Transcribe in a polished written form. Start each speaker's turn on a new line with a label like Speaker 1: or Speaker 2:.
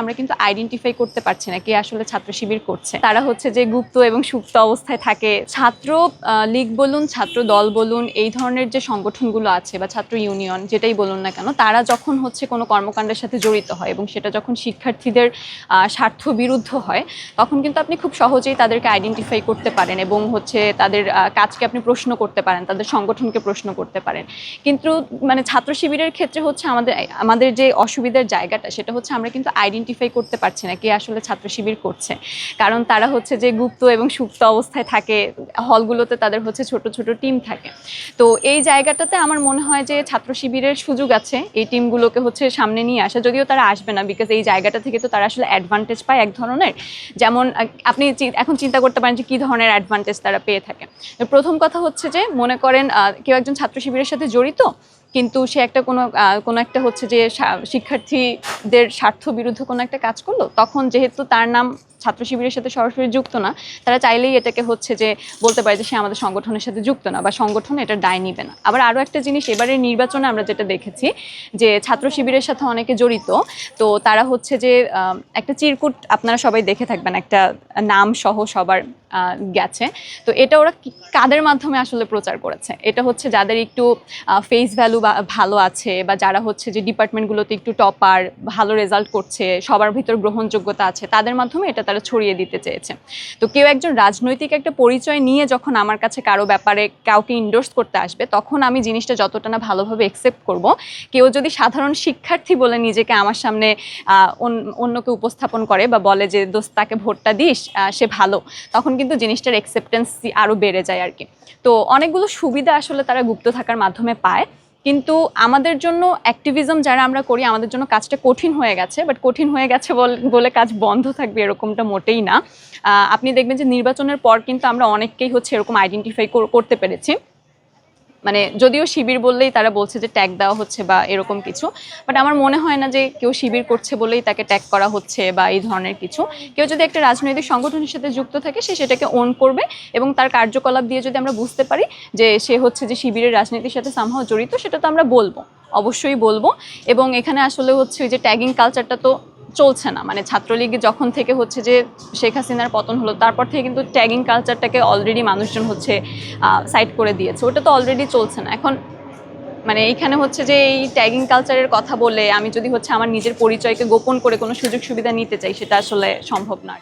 Speaker 1: আমরা কিন্তু আইডেন্টিফাই করতে পারছি না কে আসলে ছাত্র শিবির করছে। তারা হচ্ছে যে গুপ্ত এবং সুপ্ত অবস্থায় থাকে। ছাত্র লীগ বলুন, ছাত্র দল বলুন, এই ধরনের যে সংগঠনগুলো আছে বা ছাত্র ইউনিয়ন যেটাই বলুন না কেন, তারা যখন হচ্ছে কোনো কর্মকাণ্ডের সাথে জড়িত হয় এবং সেটা যখন শিক্ষার্থীদের স্বার্থ বিরুদ্ধ হয়, তখন কিন্তু আপনি খুব সহজেই তাদেরকে আইডেন্টিফাই করতে পারেন এবং হচ্ছে তাদের কাজকে আপনি প্রশ্ন করতে পারেন, তাদের সংগঠনকে প্রশ্ন করতে পারেন। কিন্তু মানে ছাত্র শিবিরের ক্ষেত্রে হচ্ছে আমাদের যে অসুবিধার জায়গাটা, সেটা হচ্ছে আমরা কিন্তু আইডেন্টিফাই করতে পারছি না কে আসলে ছাত্র শিবির করছে। কারণ তারা হচ্ছে যে গুপ্ত এবং সুপ্ত অবস্থায় থাকে, হলগুলোতে তাদের হচ্ছে ছোট ছোট টিম থাকে। তো এই জায়গাটাতে আমার মনে হয় যে ছাত্র শিবিরের সুযোগ আছে এই টিমগুলোকে হচ্ছে সামনে নিয়ে আসা, যদিও তারা আসবে না, বিকজ এই জায়গাটা থেকে তো তারা আসলে অ্যাডভান্টেজ পায় এক ধরনের। যেমন আপনি এখন চিন্তা করতে পারেন যে কী ধরনের অ্যাডভান্টেজ তারা পেয়ে থাকে। প্রথম কথা হচ্ছে যে মনে করেন কেউ একজন ছাত্র শিবিরের সাথে জড়িত, কিন্তু সে একটা কোনো একটা হচ্ছে যে শিক্ষার্থীদের স্বার্থ বিরুদ্ধে কোনো একটা কাজ করলো, তখন যেহেতু তার নাম ছাত্র শিবিরের সাথে সরাসরি যুক্ত না, তারা চাইলেই এটাকে হচ্ছে যে বলতে পারে যে সে আমাদের সংগঠনের সাথে যুক্ত না বা সংগঠন এটার দায় নিবে না। আবার আরও একটা জিনিস, এবারের নির্বাচনে আমরা যেটা দেখেছি যে ছাত্র শিবিরের সাথে অনেকে জড়িত, তো তারা হচ্ছে যে একটা চিরকুট আপনারা সবাই দেখে থাকবেন, একটা নাম সহ সবার গেছে। তো এটা ওরা কাদের মাধ্যমে আসলে প্রচার করেছে? এটা হচ্ছে যাদের একটু ফেস ভ্যালু ভালো আছে বা যারা হচ্ছে যে ডিপার্টমেন্টগুলোতে একটু টপার, ভালো রেজাল্ট করছে, সবার ভিতর গ্রহণযোগ্যতা আছে, তাদের মাধ্যমে এটা তারা ছড়িয়ে দিতে চেয়েছে। তো কেউ একজন রাজনৈতিক একটা পরিচয় নিয়ে যখন আমার কাছে কারো ব্যাপারে কাউকে ইন্ডোর্স করতে আসবে, তখন আমি জিনিসটা যতটা না ভালোভাবে একসেপ্ট করব। কেউ যদি সাধারণ শিক্ষার্থী বলে নিজেকে আমার সামনে অন্যকে উপস্থাপন করে বা বলে যে দোস্ত তাকে ভোটটা দিস, সে ভালো, তখন কিন্তু জিনিসটার অ্যাকসেপ্টেন্সি আরও বেড়ে যায় আর কি। তো অনেকগুলো সুবিধা আসলে তারা গুপ্ত থাকার মাধ্যমে পায়, কিন্তু আমাদের জন্য অ্যাক্টিভিজম যারা আমরা করি, আমাদের জন্য কাজটা কঠিন হয়ে গেছে। বাট কঠিন হয়ে গেছে বলে কাজ বন্ধ থাকবে এরকমটা মোটেই না। আপনি দেখবেন যে নির্বাচনের পর কিন্তু আমরা অনেককেই হচ্ছে এরকম আইডেন্টিফাই করতে পেরেছি। মানে যদিও শিবির বললেই তারা বলছে যে ট্যাগ দেওয়া হচ্ছে বা এরকম কিছু, বাট আমার মনে হয় না যে কেউ শিবির করছে বলেই তাকে ট্যাগ করা হচ্ছে বা এই ধরনের কিছু। কেউ যদি একটা রাজনৈতিক সংগঠনের সাথে যুক্ত থাকে, সে সেটাকে ওন করবে এবং তার কার্যকলাপ দিয়ে যদি আমরা বুঝতে পারি যে সে হচ্ছে যে শিবিরের রাজনীতির সাথে সামহাও জড়িত, সেটা তো আমরা বলবো, অবশ্যই বলবো। এবং এখানে আসলে হচ্ছে ওই যে ট্যাগিং কালচারটা তো চলছে না। মানে ছাত্রলীগে যখন থেকে হচ্ছে যে শেখ হাসিনার পতন হলো, তারপর থেকে কিন্তু ট্যাগিং কালচারটাকে অলরেডি মানুষজন হচ্ছে সাইড করে দিয়েছে, ওটা তো অলরেডি চলছে না এখন। মানে এইখানে হচ্ছে যে এই ট্যাগিং কালচারের কথা বলে আমি যদি হচ্ছে আমার নিজের পরিচয়কে গোপন করে কোনো সুযোগ সুবিধা নিতে চাই, সেটা আসলে সম্ভব না।